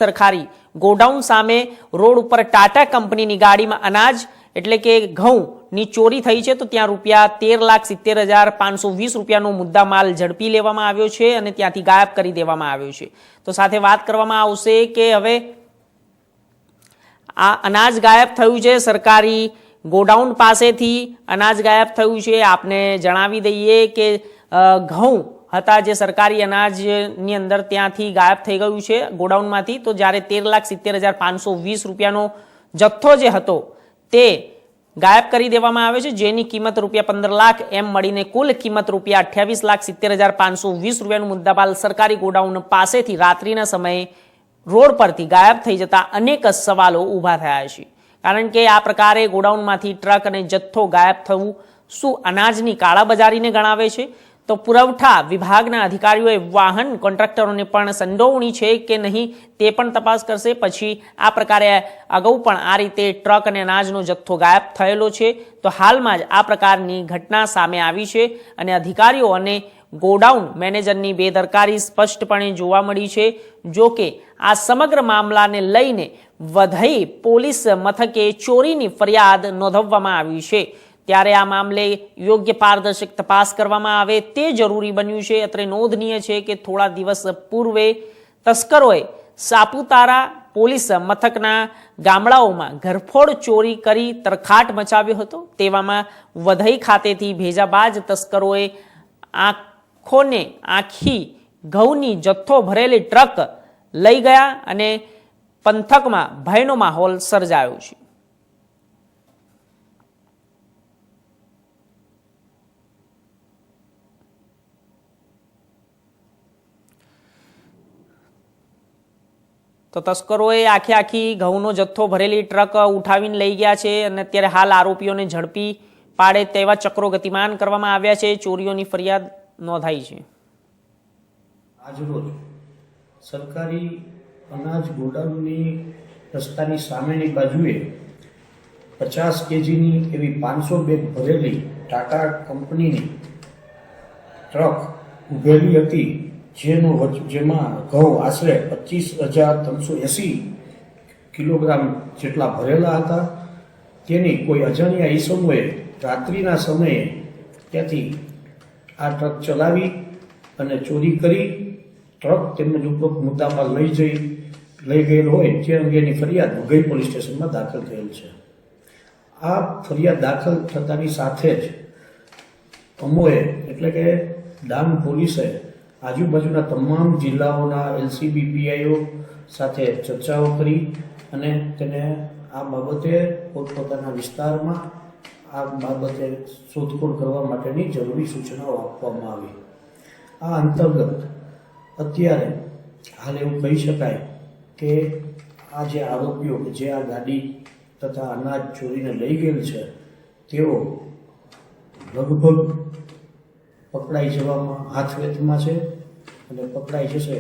સરકારી ગોડાઉન સામે રોડ ઉપર ટાટા કંપનીની ગાડીમાં અનાજ એટલે કે ઘઉંની ચોરી થઈ છે, તો ત્યાં રૂપિયા 13,70,520 રૂપિયાનો મુદ્દામાલ ઝડપી લેવામાં આવ્યો છે અને ત્યાંથી ગાયબ કરી દેવામાં આવ્યો છે। તો સાથે વાત કરવામાં આવશે કે હવે આ અનાજ ગાયબ થયું છે, સરકારી ગોડાઉન પાસેથી અનાજ ગાયબ થયું છે। આપને જણાવી દઈએ કે ઘઉં હતા જે સરકારી અનાજની અંદર ત્યાંથી ગાયબ થઈ ગયું છે ગોડાઉનમાંથી। તો જ્યારે 13,70,520 રૂપિયાનો જથ્થો જે હતો તે ગાયબ કરી દેવામાં આવ્યો છે, જેની કિંમત રૂપિયા 15 લાખ એમ મળીને કુલ કિંમત રૂપિયા 28,70,520 રૂપિયાનું મુદ્દામાલ સરકારી ગોડાઉન પાસેથી રાત્રિના સમયે રોડ પરથી ગાયબ થઈ જતા અનેક સવાલો ઊભા થયા છે। કારણ કે આ પ્રકારે ગોડાઉનમાંથી ટ્રક અને જથ્થો ગાયબ થવું શું અનાજની કાળાબજારીને ગણાવે છે? તો પુરવઠા વિભાગના અધિકારીઓએ વાહન કોન્ટ્રાક્ટરોને પણ સંડોવણી છે કે નહીં તે પણ તપાસ કરશે। પછી આ પ્રકારે અગાઉ પણ આ રીતે ટ્રક અને અનાજનો જથ્થો ગાયબ થયેલો છે, તો હાલમાં જ આ પ્રકારની ઘટના સામે આવી છે અને અધિકારીઓ અને ગોડાઉન મેનેજરની બેદરકારી સ્પષ્ટપણે જોવા મળી છે। જો કે આ સમગ્ર મામલાને લઈને વધઈ પોલીસ મથકે ચોરીની ફરિયાદ નોંધાવવામાં આવી છે, ત્યારે આ મામલે યોગ્ય પારદર્શક તપાસ કરવામાં આવે તે જરૂરી બન્યું છે। અત્રે નોંધનીય છે કે થોડા દિવસ પૂર્વે તસ્કરોએ સાપુતારા પોલીસ મથકના ગામડાઓમાં ઘરફોડ ચોરી કરી તરખાટ મચાવ્યો હતો। તેવામાં વધઈ ખાતેથી ભેજાબાજ તસ્કરોએ આખી ઘઉંની જથ્થો ભરેલી ટ્રક લઈ ગયા અને પંથકમાં ભયનો માહોલ સર્જાયો છે। તો તસ્કરોએ આખી ઘઉંનો જથ્થો ભરેલી ટ્રક ઉઠાવીને લઈ ગયા છે અને અત્યારે હાલ આરોપીઓને ઝડપી પાડે તેવા ચક્રો ગતિમાન કરવામાં આવ્યા છે। ચોરીઓની ફરિયાદ નોંધાઈ છે। આજરોજ સરકારી અનાજ ગોડાઉનની રસ્તાની સામેની બાજુએ 50 કેજીની એવી 500 બેગ ભરેલી ટાટા કંપનીની ટ્રક ઉભેલી હતી, જેમાં ઘઉં આશરે 25,380 કિલોગ્રામ જેટલા ભરેલા હતા। તેની કોઈ અજાણ્યા ઈસમોએ રાત્રિના સમયે ત્યાંથી આ ટ્રક ચલાવી અને ચોરી કરી ટ્રક તેમજ ઉપરોક્ત મુદ્દામાલ લઈ ગયેલ હોય તે અંગેની ફરિયાદ વધઈ પોલીસ સ્ટેશનમાં દાખલ થયેલ છે। આ ફરિયાદ દાખલ થતાની સાથે જ અમોએ એટલે કે ડાંગ પોલીસે આજુબાજુના તમામ જિલ્લાઓના LCB PIO સાથે ચર્ચાઓ કરી અને તેને આ બાબતે પોતપોતાના વિસ્તારમાં આ બાબતે શોધખોળ કરવા માટેની જરૂરી સૂચનાઓ આપવામાં આવી। આ અંતર્ગત અત્યારે હાલ એવું કહી શકાય કે આ જે આરોપીઓ જે આ ગાડી તથા અનાજ ચોરીને લઈ ગયેલ છે તેઓ લગભગ પકડાઈ જવામાં હાથવેતમાં છે અને પકડાઈ જશે